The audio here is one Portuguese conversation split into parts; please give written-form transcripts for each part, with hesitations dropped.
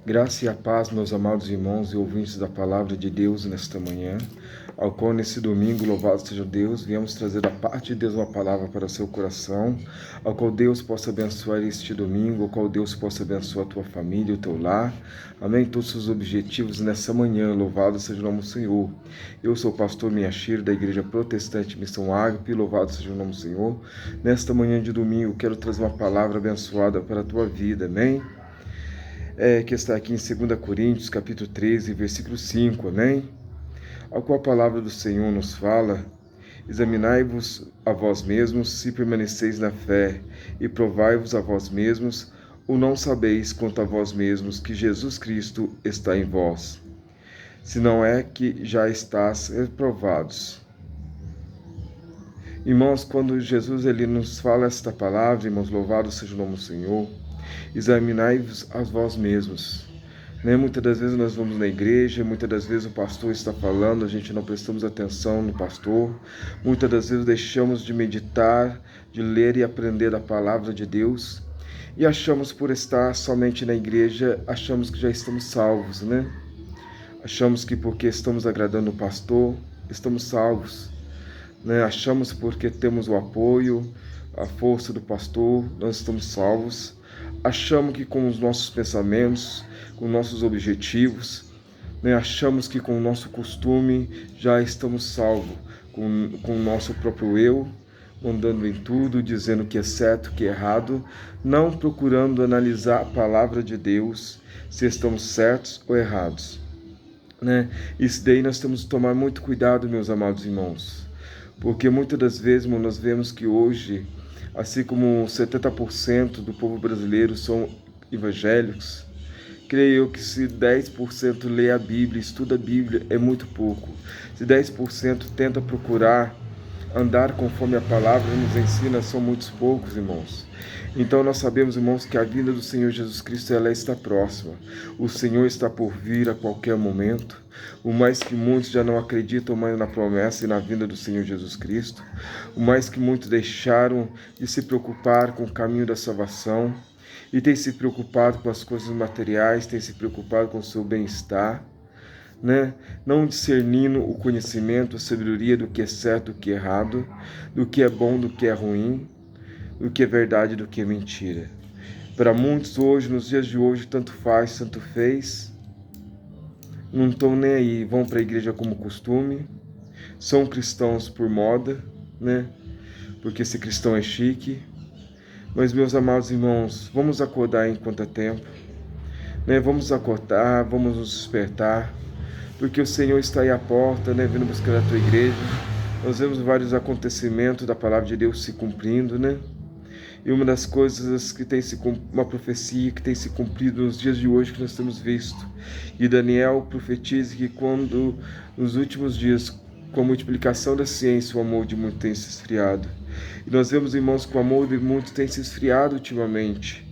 Graça e a paz, meus amados irmãos e ouvintes da palavra de Deus nesta manhã, ao qual nesse domingo, louvado seja Deus, viemos trazer da parte de Deus uma palavra para o seu coração, ao qual Deus possa abençoar este domingo, ao qual Deus possa abençoar a tua família, o teu lar, amém, todos os seus objetivos nessa manhã, louvado seja o nome do Senhor. Eu sou o pastor Miyashiro da Igreja Protestante Missão Ágape, louvado seja o nome do Senhor. Nesta manhã de domingo, quero trazer uma palavra abençoada para a tua vida, amém? Que está aqui em 2 Coríntios, capítulo 13, versículo 5, amém? Ao qual a palavra do Senhor nos fala: examinai-vos a vós mesmos, se permaneceis na fé, e provai-vos a vós mesmos, ou não sabeis quanto a vós mesmos que Jesus Cristo está em vós, se não é que já estás reprovados. Irmãos, quando Jesus ele nos fala esta palavra, irmãos, louvado seja o nome do Senhor, examinai-vos a vós mesmos. Muitas das vezes nós vamos na igreja, muitas das vezes o pastor está falando, a gente não prestamos atenção no pastor, muitas das vezes deixamos de meditar, de ler e aprender a palavra de Deus, e achamos por estar somente na igreja, achamos que já estamos salvos, Achamos que porque estamos agradando o pastor, estamos salvos, Achamos porque temos o apoio, a força do pastor, nós estamos salvos. Achamos que com os nossos pensamentos, com nossos objetivos, achamos que com o nosso costume já estamos salvos, com o nosso próprio eu, mandando em tudo, dizendo que é certo, que é errado, não procurando analisar a palavra de Deus, se estamos certos ou errados. Isso daí nós temos que tomar muito cuidado, meus amados irmãos, porque muitas das vezes nós vemos que hoje, assim como 70% do povo brasileiro são evangélicos, creio eu que se 10% lê a Bíblia, estuda a Bíblia, é muito pouco. Se 10% tenta procurar andar conforme a palavra nos ensina, são muitos poucos, irmãos. Então nós sabemos, irmãos, que a vinda do Senhor Jesus Cristo ela está próxima. O Senhor está por vir a qualquer momento. O mais que muitos já não acreditam mais na promessa e na vinda do Senhor Jesus Cristo. O mais que muitos deixaram de se preocupar com o caminho da salvação e têm se preocupado com as coisas materiais, têm se preocupado com o seu bem-estar, não discernindo o conhecimento, a sabedoria do que é certo, do que é errado, do que é bom, do que é ruim, do que é verdade, do que é mentira. Para muitos hoje, nos dias de hoje, tanto faz, tanto fez, não estão nem aí, vão para a igreja como costume, são cristãos por moda, porque ser cristão é chique. Mas, meus amados irmãos, vamos acordar enquanto é tempo, Vamos acordar, vamos nos despertar, porque o Senhor está aí à porta, vindo buscar a tua igreja. Nós vemos vários acontecimentos da palavra de Deus se cumprindo, E uma das coisas que tem se uma profecia que tem se cumprido nos dias de hoje que nós temos visto. E Daniel profetiza que quando nos últimos dias, com a multiplicação da ciência, o amor de muitos tem se esfriado. E nós vemos, irmãos, que o amor de muitos tem se esfriado ultimamente,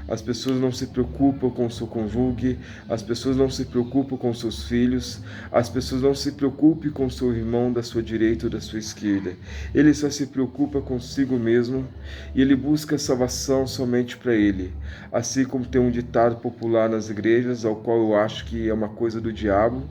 As pessoas não se preocupam com o seu cônjuge, as pessoas não se preocupam com seus filhos, as pessoas não se preocupam com o seu irmão da sua direita ou da sua esquerda. Ele só se preocupa consigo mesmo e ele busca salvação somente para ele. Assim como tem um ditado popular nas igrejas, ao qual eu acho que é uma coisa do diabo,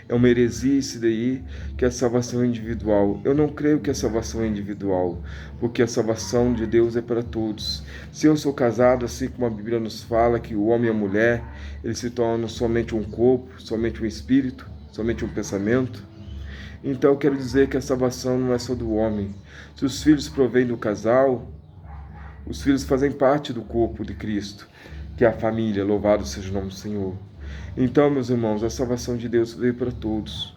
é uma heresia isso daí, que a salvação é individual. Eu não creio que a salvação é individual, porque a salvação de Deus é para todos. Se eu sou casado, assim como a Bíblia nos fala, que o homem e a mulher, eles se tornam somente um corpo, somente um espírito, somente um pensamento, então eu quero dizer que a salvação não é só do homem. Se os filhos provêm do casal, os filhos fazem parte do corpo de Cristo, que é a família, louvado seja o nome do Senhor. Então, meus irmãos, a salvação de Deus veio para todos.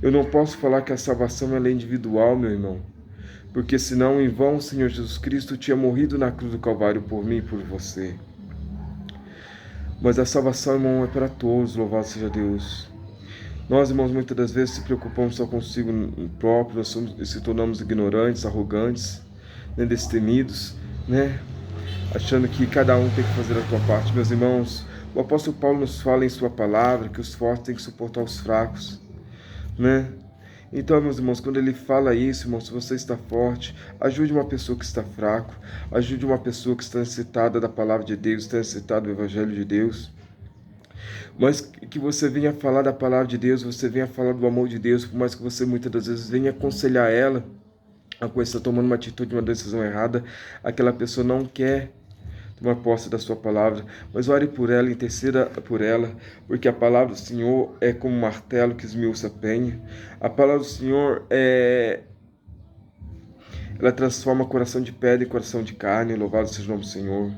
Eu não posso falar que a salvação é individual, meu irmão, porque senão em vão o Senhor Jesus Cristo tinha morrido na cruz do Calvário por mim e por você. Mas a salvação, irmão, é para todos, louvado seja Deus. Nós, irmãos, muitas das vezes se preocupamos só consigo próprio, nós se tornamos ignorantes, arrogantes, destemidos, achando que cada um tem que fazer a sua parte. Meus irmãos, o apóstolo Paulo nos fala em sua palavra que os fortes têm que suportar os fracos, Então, meus irmãos, quando ele fala isso, irmãos, se você está forte, ajude uma pessoa que está fraco, ajude uma pessoa que está necessitada da palavra de Deus, está necessitada do Evangelho de Deus. Mas que você venha falar da palavra de Deus, você venha falar do amor de Deus, por mais que você muitas das vezes venha aconselhar ela, a coisa está tomando uma atitude, uma decisão errada, aquela pessoa não quer tomar posse da sua palavra, mas ore por ela, interceda por ela, porque a palavra do Senhor é como um martelo que esmiuça a penha. A palavra do Senhor ela transforma coração de pedra em coração de carne, louvado seja o nome do Senhor.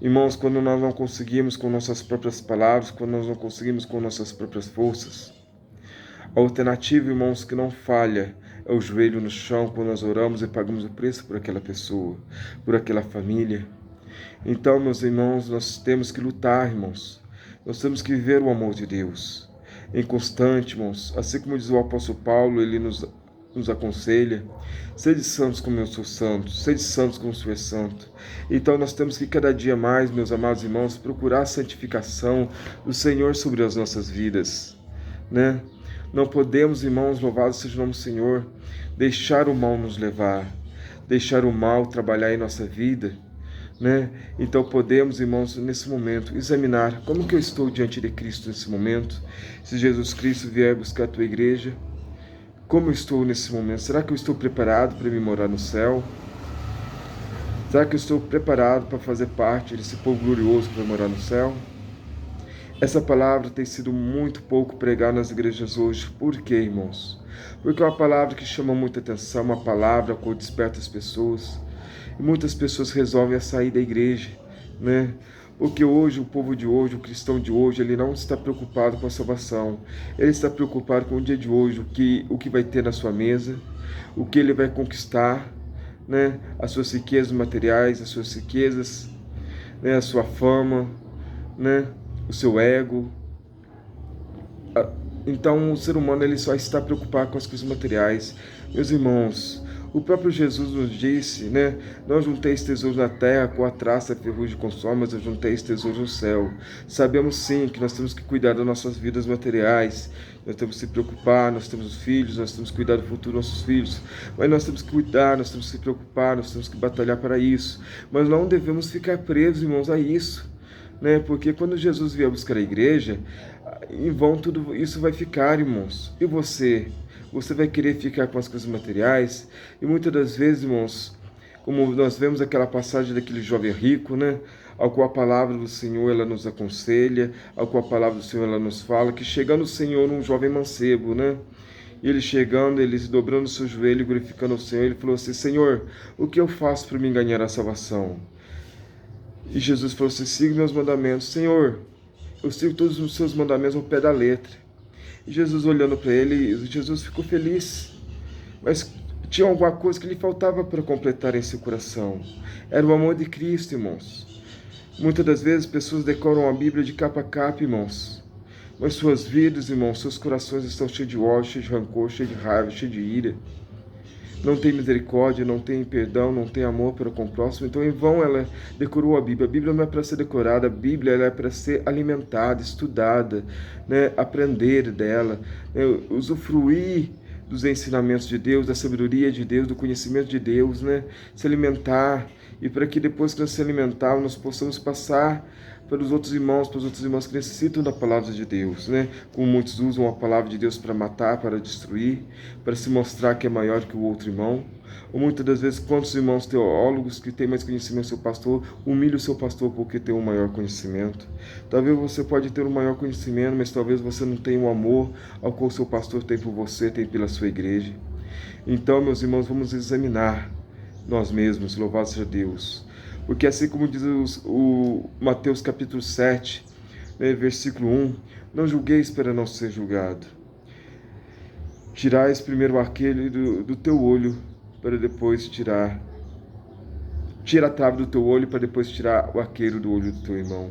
Irmãos, quando nós não conseguimos com nossas próprias palavras, quando nós não conseguimos com nossas próprias forças, a alternativa, irmãos, que não falha, é o joelho no chão quando nós oramos e pagamos o preço por aquela pessoa, por aquela família. Então, meus irmãos, nós temos que lutar, irmãos. Nós temos que viver o amor de Deus em constante, irmãos. Assim como diz o apóstolo Paulo, ele nos aconselha: sede santos como eu sou santo, sede santos como o Senhor é santo. Então nós temos que cada dia mais, meus amados irmãos, procurar a santificação do Senhor sobre as nossas vidas, né? Não podemos, irmãos, louvado seja o nome do Senhor, deixar o mal nos levar, deixar o mal trabalhar em nossa vida, né? Então podemos, irmãos, nesse momento, examinar como que eu estou diante de Cristo nesse momento. Se Jesus Cristo vier buscar a tua igreja, como eu estou nesse momento? Será que eu estou preparado para me morar no céu? Será que eu estou preparado para fazer parte desse povo glorioso que vai morar no céu? Essa palavra tem sido muito pouco pregada nas igrejas hoje. Por quê, irmãos? Porque é uma palavra que chama muita atenção, uma palavra que desperta as pessoas. E muitas pessoas resolvem sair da igreja, né? Porque hoje, o povo de hoje, o cristão de hoje, ele não está preocupado com a salvação. Ele está preocupado com o dia de hoje, o que vai ter na sua mesa, o que ele vai conquistar, né? As suas riquezas materiais, as suas riquezas, né? A sua fama, né? O seu ego. Então, o ser humano ele só está preocupado com as coisas materiais. Meus irmãos, o próprio Jesus nos disse, né? Não junteis tesouros na terra, com a traça, a ferrugem consome, mas junteis tesouros no céu. Sabemos sim que nós temos que cuidar das nossas vidas materiais, nós temos que se preocupar, nós temos filhos, nós temos que cuidar do futuro dos nossos filhos, mas nós temos que cuidar, nós temos que se preocupar, nós temos que batalhar para isso, mas não devemos ficar presos, irmãos, a isso, né? Porque quando Jesus vier buscar a igreja, em vão tudo isso vai ficar, irmãos. E você? Você vai querer ficar com as coisas materiais? E muitas das vezes, irmãos, como nós vemos aquela passagem daquele jovem rico, né? Ao qual a palavra do Senhor ela nos aconselha, ao qual a palavra do Senhor ela nos fala, que chegando o Senhor, um jovem mancebo, né? E ele chegando, ele se dobrando o seu joelho, glorificando o Senhor, ele falou assim: Senhor, o que eu faço para me ganhar a salvação? E Jesus falou assim: siga meus mandamentos. Senhor, eu sigo todos os seus mandamentos ao pé da letra. E Jesus olhando para ele, Jesus ficou feliz. Mas tinha alguma coisa que lhe faltava para completar em seu coração. Era o amor de Cristo, irmãos. Muitas das vezes pessoas decoram a Bíblia de capa a capa, irmãos. Mas suas vidas, irmãos, seus corações estão cheios de ódio, cheios de rancor, cheios de raiva, cheios de ira. Não tem misericórdia, não tem perdão, não tem amor para com o próximo. Então, em vão, ela decorou a Bíblia. A Bíblia não é para ser decorada, a Bíblia ela é para ser alimentada, estudada, né? Aprender dela, né? Usufruir dos ensinamentos de Deus, da sabedoria de Deus, do conhecimento de Deus, né? Se alimentar, e para que depois que nós se alimentarmos, nós possamos passar para os outros irmãos que necessitam da palavra de Deus, né? Como muitos usam a palavra de Deus para matar, para destruir, para se mostrar que é maior que o outro irmão. Ou muitas das vezes, quantos irmãos teólogos que têm mais conhecimento do seu pastor, humilham o seu pastor porque tem um maior conhecimento. Talvez você pode ter um maior conhecimento, mas talvez você não tenha o amor ao qual o seu pastor tem por você, tem pela sua igreja. Então, meus irmãos, vamos examinar nós mesmos, louvado seja Deus. Porque assim como diz o Mateus capítulo 7, né, versículo 1, não julgueis para não ser julgado. Tirais primeiro o arqueiro do teu olho, para depois tira a trave do teu olho, para depois tirar o arqueiro do olho do teu irmão.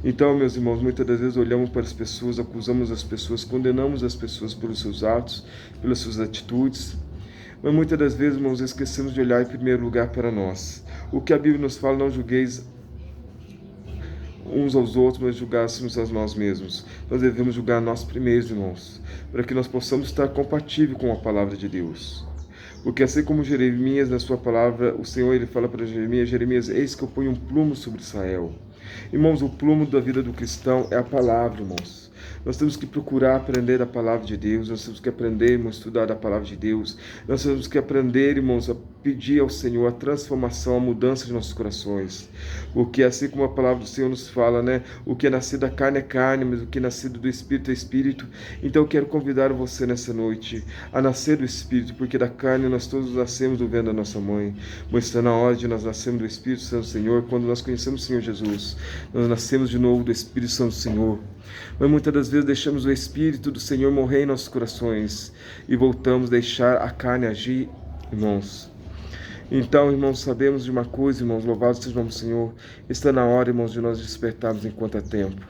Então, meus irmãos, muitas das vezes olhamos para as pessoas, acusamos as pessoas, condenamos as pessoas pelos seus atos, pelas suas atitudes, mas muitas das vezes, irmãos, esquecemos de olhar em primeiro lugar para nós. O que a Bíblia nos fala, não julgueis uns aos outros, mas julgássemos a nós mesmos. Nós devemos julgar nós primeiros, irmãos, para que nós possamos estar compatíveis com a palavra de Deus. Porque assim como Jeremias, na sua palavra, o Senhor ele fala para Jeremias: Jeremias, eis que eu ponho um plumo sobre Israel. Irmãos, o plumo da vida do cristão é a palavra, irmãos. Nós temos que procurar aprender a palavra de Deus, nós temos que aprender, irmãos, a estudar a palavra de Deus, nós temos que aprender, irmãos, a pedir ao Senhor a transformação, a mudança de nossos corações, porque assim como a palavra do Senhor nos fala, né, o que é nascido da carne é carne, mas o que é nascido do Espírito é Espírito. Então eu quero convidar você nessa noite a nascer do Espírito, porque da carne nós todos nascemos do ventre da nossa mãe, mas está na hora de nós nascermos do Espírito Santo do Senhor. Quando nós conhecemos o Senhor Jesus, nós nascemos de novo do Espírito Santo do Senhor. Mas muitas das vezes deixamos o Espírito do Senhor morrer em nossos corações e voltamos a deixar a carne agir, irmãos. Então, irmãos, sabemos de uma coisa, irmãos, louvado seja o nome do Senhor, está na hora, irmãos, de nós despertarmos enquanto há tempo.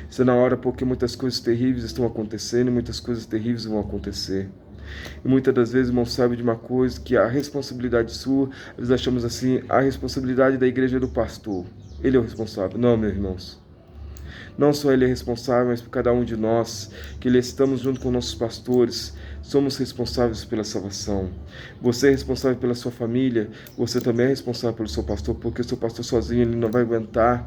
Está na hora porque muitas coisas terríveis estão acontecendo e muitas coisas terríveis vão acontecer. E muitas das vezes, irmãos, sabe de uma coisa, que a responsabilidade sua, nós achamos assim, a responsabilidade da igreja é do pastor. Ele é o responsável. Não, meus irmãos. Não só ele é responsável, mas por cada um de nós, que ele estamos junto com nossos pastores, somos responsáveis pela salvação. Você é responsável pela sua família, você também é responsável pelo seu pastor, porque o seu pastor sozinho ele não vai aguentar,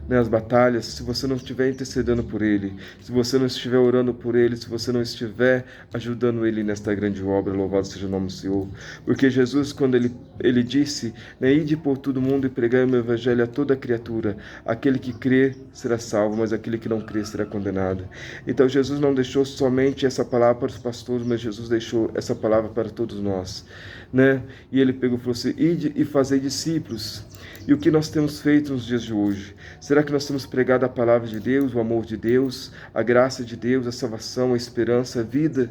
né, as batalhas, se você não estiver intercedendo por ele, se você não estiver orando por ele, se você não estiver ajudando ele nesta grande obra. Louvado seja o nome do Senhor. Porque Jesus, quando ele disse, né, ide por todo mundo e pregai o meu evangelho a toda criatura, aquele que crê será salvo, mas aquele que não crê será condenado. Então Jesus não deixou somente essa palavra para os pastores, mas Jesus deixou essa palavra para todos nós, né? E ele pegou e falou assim: ide e fazei discípulos. E o que nós temos feito nos dias de hoje? Será que nós temos pregado a palavra de Deus, o amor de Deus, a graça de Deus, a salvação, a esperança, a vida,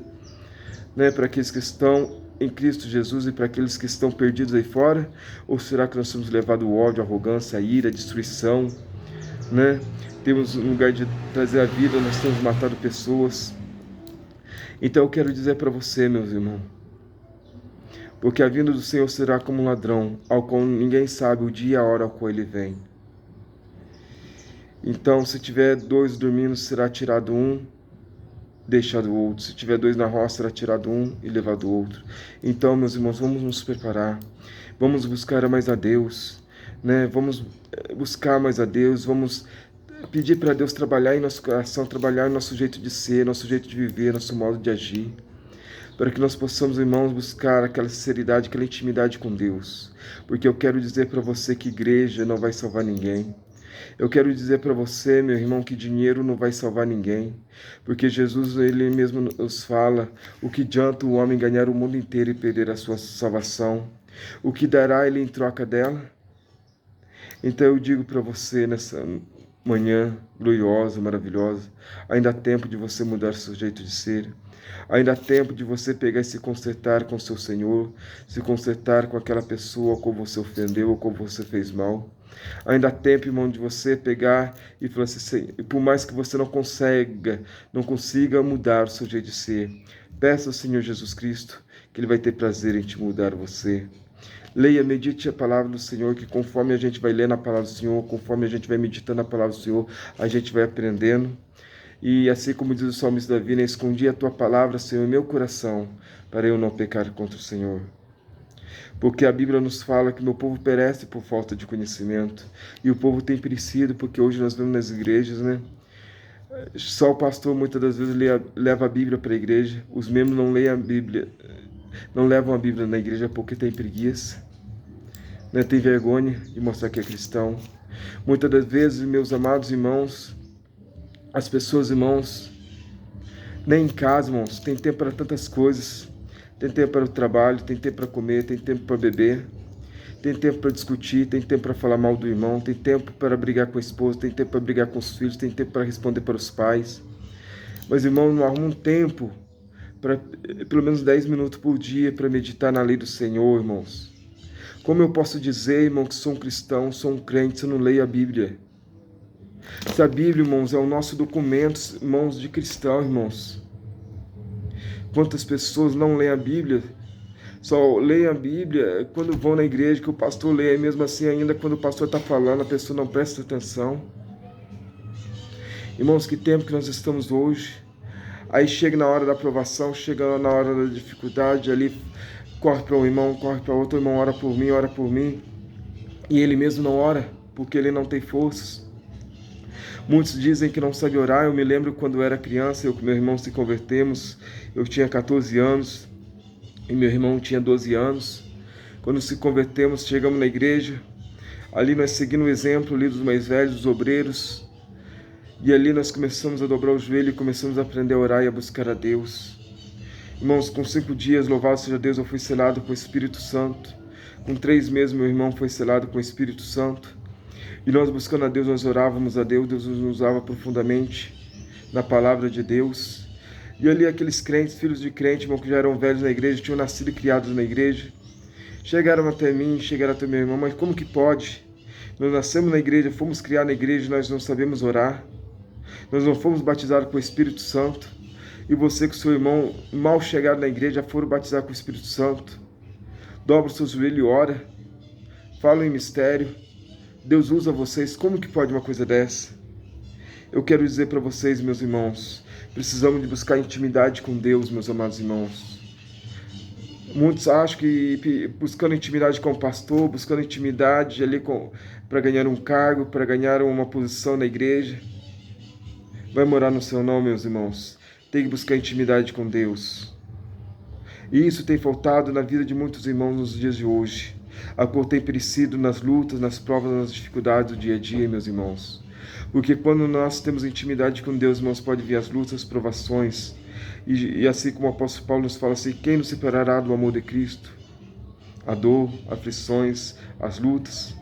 né, para aqueles que estão em Cristo Jesus e para aqueles que estão perdidos aí fora? Ou será que nós temos levado o ódio, a arrogância, a ira, a destruição, né? Temos, no lugar de trazer a vida, nós temos matado pessoas. Então eu quero dizer para você, meus irmãos, porque a vinda do Senhor será como um ladrão, ao qual ninguém sabe o dia e a hora ao qual ele vem. Então, se tiver dois dormindo, será tirado um, deixado o outro. Se tiver dois na roça, será tirado um e levado o outro. Então, meus irmãos, vamos nos preparar. Vamos buscar mais a Deus, né? Vamos buscar mais a Deus, vamos pedir para Deus trabalhar em nosso coração, trabalhar em nosso jeito de ser, nosso jeito de viver, nosso modo de agir, para que nós possamos, irmãos, buscar aquela sinceridade, aquela intimidade com Deus. Porque eu quero dizer para você que igreja não vai salvar ninguém. Eu quero dizer para você, meu irmão, que dinheiro não vai salvar ninguém. Porque Jesus, ele mesmo nos fala: o que adianta o homem ganhar o mundo inteiro e perder a sua salvação? O que dará ele em troca dela? Então eu digo para você nessa manhã gloriosa, maravilhosa, ainda há tempo de você mudar seu jeito de ser. Ainda há tempo de você pegar e se consertar com seu Senhor, se consertar com aquela pessoa com você ofendeu ou com você fez mal. Ainda há tempo, irmão, de você pegar e falar assim: por mais que você não consiga mudar o seu jeito de ser, peça ao Senhor Jesus Cristo, que Ele vai ter prazer em te mudar você. Leia, medite a palavra do Senhor, que conforme a gente vai lendo a palavra do Senhor, conforme a gente vai meditando a palavra do Senhor, a gente vai aprendendo. E assim como diz o salmista Davi, né, escondi a tua palavra, Senhor, em meu coração, para eu não pecar contra o Senhor. Porque a Bíblia nos fala que meu povo perece por falta de conhecimento. E o povo tem perecido, porque hoje nós vemos nas igrejas, né? Só o pastor muitas das vezes leva a Bíblia para a igreja. Os membros não leem a Bíblia, não levam a Bíblia na igreja porque tem preguiça, né? Tem vergonha de mostrar que é cristão. Muitas das vezes, meus amados irmãos, as pessoas, irmãos, nem em casa, irmãos, tem tempo para tantas coisas. Tem tempo para o trabalho, tem tempo para comer, tem tempo para beber, tem tempo para discutir, tem tempo para falar mal do irmão, tem tempo para brigar com a esposa, tem tempo para brigar com os filhos, tem tempo para responder para os pais. Mas, irmão, não arruma um tempo, para pelo menos 10 minutos por dia, para meditar na lei do Senhor, irmãos. Como eu posso dizer, irmão, que sou um cristão, sou um crente, se eu não leio a Bíblia? Se a Bíblia, irmãos, é o nosso documento, irmãos, de cristão, irmãos. Quantas pessoas não leem a Bíblia? Só leem a Bíblia quando vão na igreja, que o pastor lê, e mesmo assim ainda quando o pastor está falando, a pessoa não presta atenção. Irmãos, que tempo que nós estamos hoje. Aí chega na hora da aprovação, chega na hora da dificuldade, ali corre para um irmão, corre para outro irmão, ora por mim. E ele mesmo não ora, porque ele não tem forças. Muitos dizem que não sabe orar. Eu me lembro quando eu era criança, eu com meu irmão se convertemos, eu tinha 14 anos e meu irmão tinha 12 anos. Quando se convertemos, chegamos na igreja, ali nós seguimos o exemplo ali dos mais velhos, dos obreiros, e ali nós começamos a dobrar o joelho e começamos a aprender a orar e a buscar a Deus. Irmãos, com 5 dias, louvado seja Deus, eu fui selado com o Espírito Santo. Com 3 meses, meu irmão foi selado com o Espírito Santo. E nós buscando a Deus, nós orávamos a Deus, Deus nos usava profundamente na palavra de Deus. E ali aqueles crentes, filhos de crente, irmão, que já eram velhos na igreja, tinham nascido e criados na igreja, chegaram até mim, chegaram até meu irmão, mas como que pode? Nós nascemos na igreja, fomos criados na igreja, nós não sabemos orar, nós não fomos batizados com o Espírito Santo, e você com seu irmão, mal chegado na igreja, já foram batizados com o Espírito Santo. Dobra o seu joelho e ora, fala em mistério, Deus usa vocês, como que pode uma coisa dessa? Eu quero dizer para vocês, meus irmãos, precisamos de buscar intimidade com Deus, meus amados irmãos. Muitos acham que buscando intimidade com o pastor, buscando intimidade ali para ganhar um cargo, para ganhar uma posição na igreja, vai morar no céu não, meus irmãos. Tem que buscar intimidade com Deus. E isso tem faltado na vida de muitos irmãos nos dias de hoje. A qual tem perecido nas lutas, nas provas, nas dificuldades do dia a dia, meus irmãos. Porque quando nós temos intimidade com Deus, irmãos, pode vir as lutas, as provações. E assim como o apóstolo Paulo nos fala assim, quem nos separará do amor de Cristo? A dor, aflições, as lutas.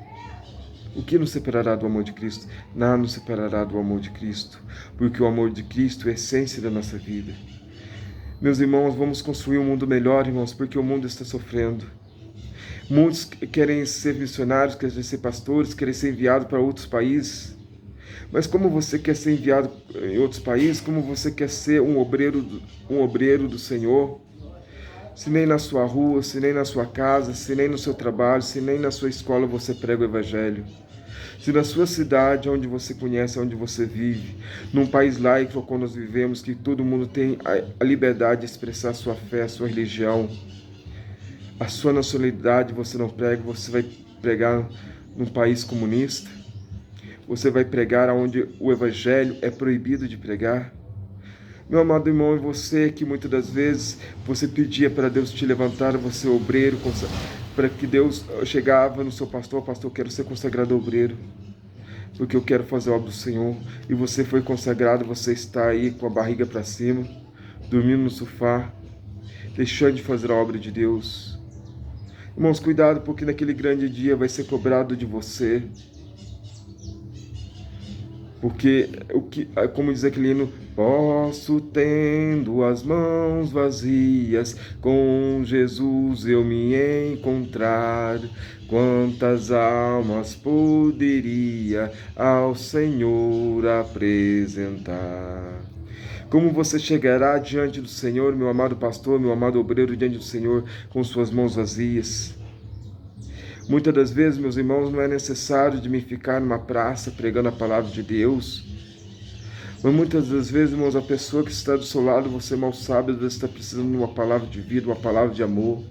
O que nos separará do amor de Cristo? Nada nos separará do amor de Cristo. Porque o amor de Cristo é a essência da nossa vida. Meus irmãos, vamos construir um mundo melhor, irmãos, porque o mundo está sofrendo. Muitos querem ser missionários, querem ser pastores, querem ser enviados para outros países. Mas como você quer ser enviado em outros países, como você quer ser um obreiro do Senhor, se nem na sua rua, se nem na sua casa, se nem no seu trabalho, se nem na sua escola você prega o Evangelho, se na sua cidade, onde você conhece, onde você vive, num país laico como nós vivemos, que todo mundo tem a liberdade de expressar a sua fé, a sua religião, a sua nacionalidade você não prega, você vai pregar num país comunista, você vai pregar onde o Evangelho é proibido de pregar. Meu amado irmão, e você que muitas das vezes você pedia para Deus te levantar, você obreiro, para que Deus chegava no seu pastor, eu quero ser consagrado obreiro, porque eu quero fazer a obra do Senhor, e você foi consagrado, você está aí com a barriga para cima, dormindo no sofá, deixando de fazer a obra de Deus. Irmãos, cuidado, porque naquele grande dia vai ser cobrado de você. Porque, como diz aquele hino, posso tendo as mãos vazias, com Jesus eu me encontrar, quantas almas poderia ao Senhor apresentar. Como você chegará diante do Senhor, meu amado pastor, meu amado obreiro, diante do Senhor, com suas mãos vazias? Muitas das vezes, meus irmãos, não é necessário de me ficar numa praça pregando a palavra de Deus. Mas muitas das vezes, irmãos, a pessoa que está do seu lado, você mal sabe, às vezes está precisando de uma palavra de vida, uma palavra de amor.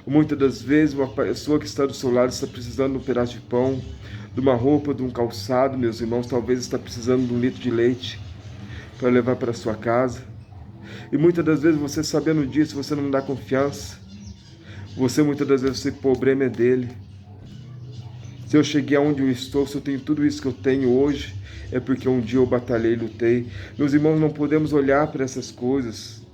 Muitas das vezes, uma pessoa que está do seu lado está precisando de um pedaço de pão, de uma roupa, de um calçado, meus irmãos, talvez está precisando de um litro de leite para levar para a sua casa. E muitas das vezes, você sabendo disso, você não dá confiança. Você muitas das vezes, o problema é dele. Se eu cheguei aonde eu estou, se eu tenho tudo isso que eu tenho hoje, é porque um dia eu batalhei e lutei. Meus irmãos, não podemos olhar para essas coisas.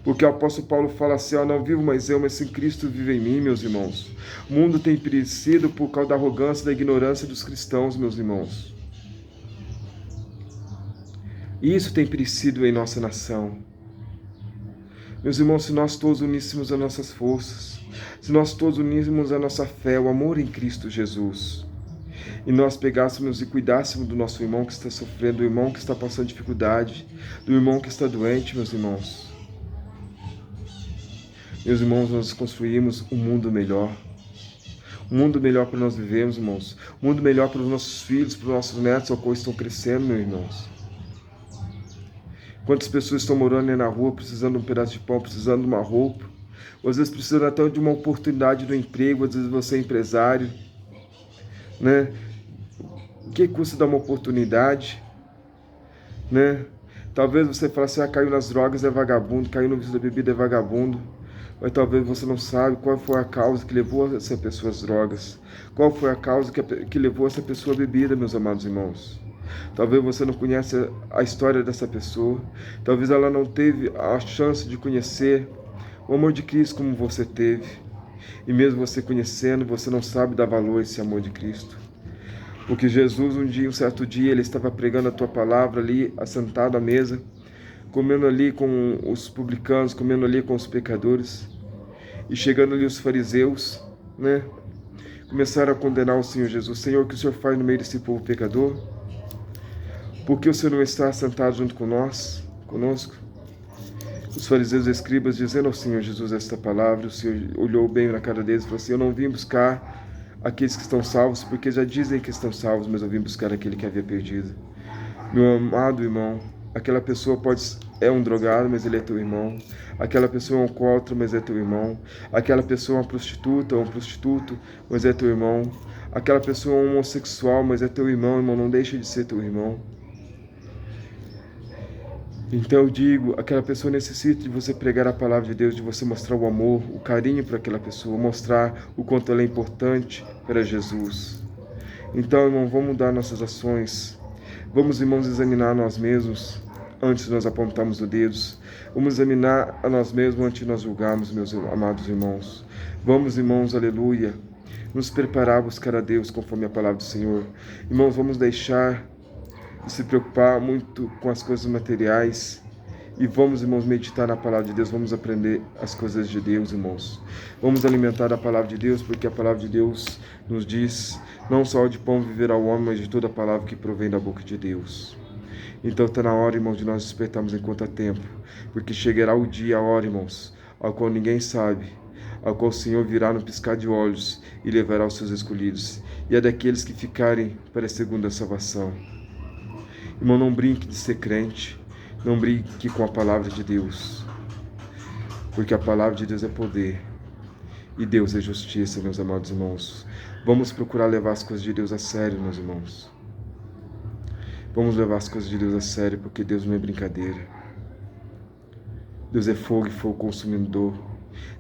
Porque o apóstolo Paulo fala assim, não vivo mais eu, mas sim Cristo vive em mim, meus irmãos. O mundo tem perecido por causa da arrogância e da ignorância dos cristãos, meus irmãos. E isso tem perecido em nossa nação. Meus irmãos, se nós todos uníssemos as nossas forças, se nós todos uníssemos a nossa fé, o amor em Cristo Jesus, e nós pegássemos e cuidássemos do nosso irmão que está sofrendo, do irmão que está passando dificuldade, do irmão que está doente, meus irmãos. Meus irmãos, nós construímos um mundo melhor. Um mundo melhor para nós vivermos, irmãos. Um mundo melhor para os nossos filhos, para os nossos netos, ao qual estão crescendo, meus irmãos. Quantas pessoas estão morando aí na rua, precisando de um pedaço de pão, precisando de uma roupa, ou às vezes precisando até de uma oportunidade do emprego, às vezes você é empresário, né? O que custa dar uma oportunidade, né? Talvez você fale assim, caiu nas drogas é vagabundo, caiu no vício da bebida é vagabundo, mas talvez você não sabe qual foi a causa que levou essa pessoa às drogas, qual foi a causa que levou essa pessoa à bebida, meus amados irmãos. Talvez você não conheça a história dessa pessoa, talvez ela não teve a chance de conhecer o amor de Cristo como você teve, e mesmo você conhecendo, você não sabe dar valor a esse amor de Cristo. Porque Jesus, um certo dia, ele estava pregando a tua palavra ali, assentado à mesa, comendo ali com os publicanos, comendo ali com os pecadores, e chegando ali os fariseus, né? Começaram a condenar o Senhor Jesus. Senhor, o que o Senhor faz no meio desse povo pecador? Por que o Senhor não está sentado junto conosco? Os fariseus e escribas dizendo ao Senhor Jesus esta palavra, o Senhor olhou bem na cara deles e falou assim, eu não vim buscar aqueles que estão salvos, porque já dizem que estão salvos, mas eu vim buscar aquele que havia perdido. Meu amado irmão, aquela pessoa é um drogado, mas ele é teu irmão. Aquela pessoa é um alcoólatra, mas é teu irmão. Aquela pessoa é uma prostituta, ou um prostituto, mas é teu irmão. Aquela pessoa é um homossexual, mas é teu irmão, não deixa de ser teu irmão. Então eu digo, aquela pessoa necessita de você pregar a palavra de Deus, de você mostrar o amor, o carinho para aquela pessoa, mostrar o quanto ela é importante para Jesus. Então, irmão, vamos mudar nossas ações. Vamos, irmãos, examinar nós mesmos antes de nós apontarmos os dedos. Vamos examinar a nós mesmos antes de nós julgarmos, meus amados irmãos. Vamos, irmãos, aleluia, nos preparar a buscar a Deus conforme a palavra do Senhor. Irmãos, vamos deixar de se preocupar muito com as coisas materiais e vamos, irmãos, meditar na palavra de Deus, vamos aprender as coisas de Deus, irmãos. Vamos alimentar a palavra de Deus, porque a palavra de Deus nos diz, não só de pão viverá o homem, mas de toda a palavra que provém da boca de Deus. Então está na hora, irmãos, de nós despertarmos enquanto há tempo, porque chegará o dia, a hora, irmãos, ao qual ninguém sabe, ao qual o Senhor virá no piscar de olhos e levará os seus escolhidos, e é daqueles que ficarem para a segunda salvação. Irmão, não brinque de ser crente, não brinque com a palavra de Deus, porque a palavra de Deus é poder e Deus é justiça, meus amados irmãos. Vamos procurar levar as coisas de Deus a sério, meus irmãos. Vamos levar as coisas de Deus a sério, porque Deus não é brincadeira. Deus é fogo e fogo consumidor.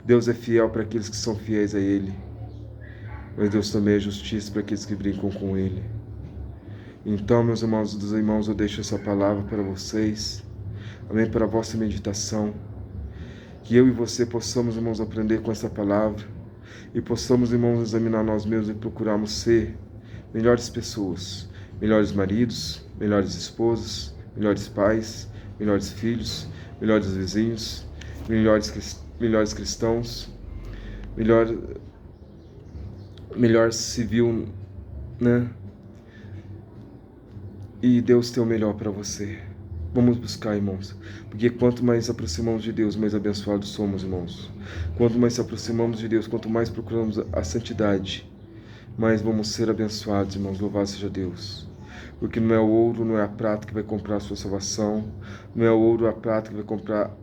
Deus é fiel para aqueles que são fiéis a Ele, mas Deus também é justiça para aqueles que brincam com Ele. Então, meus irmãos dos irmãos, eu deixo essa palavra para vocês, amém, para a vossa meditação, que eu e você possamos, irmãos, aprender com essa palavra, e possamos, irmãos, examinar nós mesmos e procurarmos ser melhores pessoas, melhores maridos, melhores esposas, melhores pais, melhores filhos, melhores vizinhos, melhores cristãos, melhor civil, né? E Deus tem o melhor para você. Vamos buscar, irmãos, porque quanto mais se aproximamos de Deus, mais abençoados somos, irmãos. Quanto mais se aproximamos de Deus, quanto mais procuramos a santidade, mais vamos ser abençoados, irmãos. Louvado seja Deus. Porque não é o ouro, não é a prata que vai comprar a sua salvação, não é o ouro ou a prata que vai comprar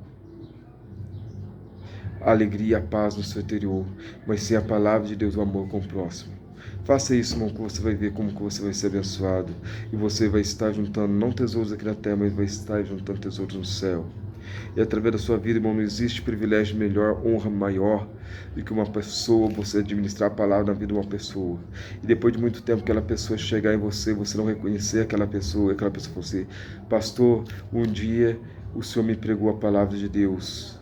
a alegria e a paz no seu interior, mas sim a palavra de Deus, o amor com o próximo. Faça isso, irmão, que você vai ver como que você vai ser abençoado. E você vai estar juntando, não tesouros aqui na terra, mas vai estar juntando tesouros no céu. E através da sua vida, irmão, não existe privilégio melhor, honra maior do que uma pessoa, você administrar a palavra na vida de uma pessoa. E depois de muito tempo aquela pessoa chegar em você, você não reconhecer aquela pessoa falar assim, pastor, um dia o Senhor me pregou a palavra de Deus.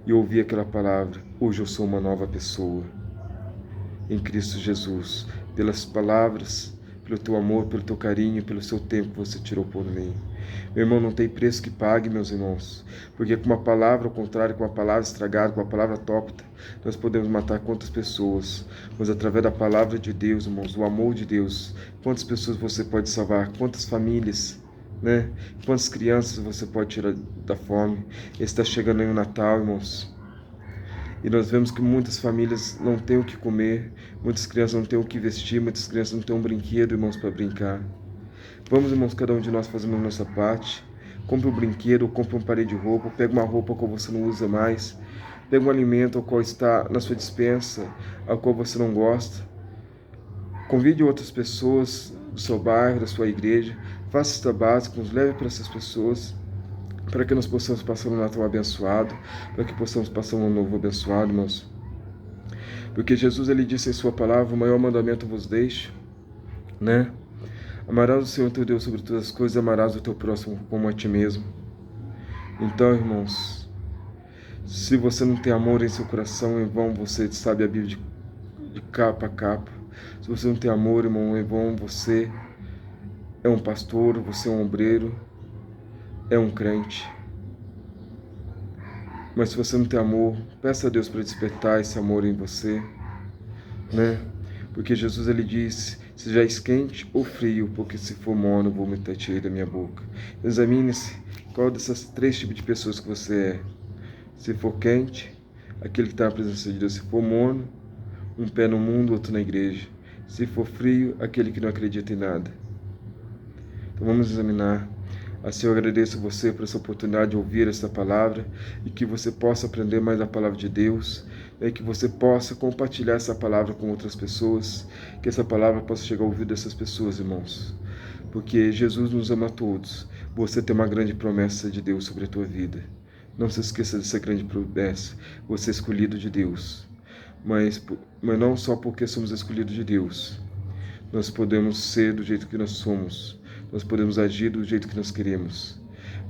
E eu ouvi aquela palavra, hoje eu sou uma nova pessoa. Em Cristo Jesus, pelas palavras, pelo teu amor, pelo teu carinho, pelo seu tempo que você tirou por mim. Meu irmão, não tem preço que pague, meus irmãos, porque com uma palavra, ao contrário, com uma palavra estragada, com uma palavra tópica, nós podemos matar quantas pessoas, mas através da palavra de Deus, irmãos, o amor de Deus, quantas pessoas você pode salvar, quantas famílias, né? Quantas crianças você pode tirar da fome. Está chegando aí o Natal, irmãos. E nós vemos que muitas famílias não têm o que comer, muitas crianças não têm o que vestir, muitas crianças não têm um brinquedo, irmãos, para brincar. Vamos, irmãos, cada um de nós fazemos a nossa parte. compre um brinquedo, ou compre um par de roupa, pega uma roupa que você não usa mais, pega um alimento ao qual está na sua despensa, ao qual você não gosta. Convide outras pessoas do seu bairro, da sua igreja, faça cesta básica, nos leve para essas pessoas, para que nós possamos passar um Natal abençoado, para que possamos passar um novo abençoado, irmãos. Porque Jesus, ele disse em sua palavra: o maior mandamento vos deixo, né? Amarás o Senhor teu Deus sobre todas as coisas, amarás o teu próximo como a ti mesmo. Então, irmãos, se você não tem amor em seu coração, em vão você sabe a Bíblia de capa a capa. Se você não tem amor, irmão, em vão você é um pastor, você é um obreiro, é um crente. Mas se você não tem amor, peça a Deus para despertar esse amor em você, né? Porque Jesus, ele disse: sejais quente ou frio, porque se for morno, vou me tirei da minha boca. Examine-se qual dessas 3 tipos de pessoas que você é. Se for quente, aquele que está na presença de Deus. Se for morno, um pé no mundo, outro na igreja. Se for frio, aquele que não acredita em nada. Então vamos examinar. Assim eu agradeço a você por essa oportunidade de ouvir esta palavra e que você possa aprender mais a palavra de Deus, e que você possa compartilhar essa palavra com outras pessoas, que essa palavra possa chegar ao ouvido dessas pessoas, irmãos. Porque Jesus nos ama a todos. Você tem uma grande promessa de Deus sobre a tua vida. Não se esqueça dessa grande promessa. Você é escolhido de Deus. Mas não só porque somos escolhidos de Deus. Nós podemos ser do jeito que nós somos. Nós podemos agir do jeito que nós queremos.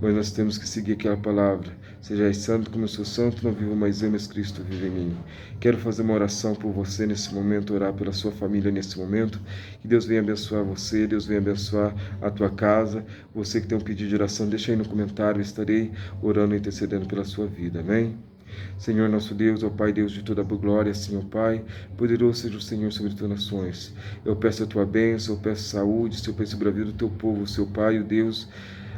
Mas nós temos que seguir aquela palavra: sejais santo como eu sou santo, não vivo mais eu, mas Cristo vive em mim. Quero fazer uma oração por você nesse momento, orar pela sua família nesse momento. Que Deus venha abençoar você, Deus venha abençoar a tua casa. Você que tem um pedido de oração, deixa aí no comentário, eu estarei orando e intercedendo pela sua vida, amém? Senhor nosso Deus, ó Pai, Deus de toda a glória, Senhor Pai, poderoso seja o Senhor sobre todas as nações. Eu peço a tua bênção, eu peço saúde, Senhor Pai, sobre a vida do teu povo, Senhor Pai, o Deus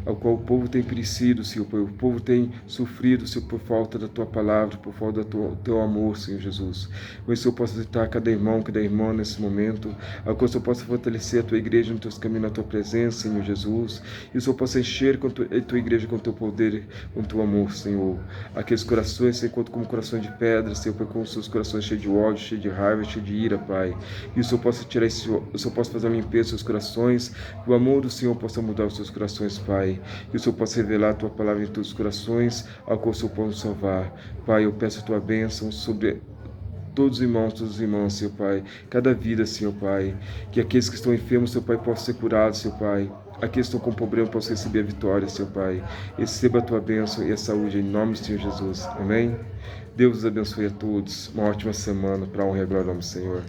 ao qual o povo tem perecido, Senhor Pai, o povo tem sofrido, Senhor, por falta da tua palavra, por falta do teu amor, Senhor Jesus. Mas o Senhor possa visitar cada irmão, cada irmã nesse momento, ao qual o Senhor possa fortalecer a tua igreja nos teus caminhos, na tua presença, Senhor Jesus, e o Senhor possa encher a tua igreja com o teu poder, com o teu amor, Senhor. Aqueles corações se encontram como corações de pedra, Senhor Pai, com os seus corações cheios de ódio, cheios de raiva, cheios de ira, Pai. E o Senhor possa tirar o Senhor possa fazer uma limpeza dos seus corações, que o amor do Senhor possa mudar os seus corações, Pai. Que o Senhor possa revelar a tua palavra em todos os corações, ao qual o Senhor pode salvar. Pai, eu peço a tua bênção sobre todos os irmãos, todas as irmãs, Senhor Pai, cada vida, Senhor Pai, que aqueles que estão enfermos, Senhor Pai, possam ser curados, Senhor Pai, aqueles que estão com problema possam receber a vitória, Senhor Pai. Receba a tua bênção e a saúde em nome do Senhor Jesus, amém? Deus os abençoe a todos, uma ótima semana, para a honra e a glória do nome do Senhor.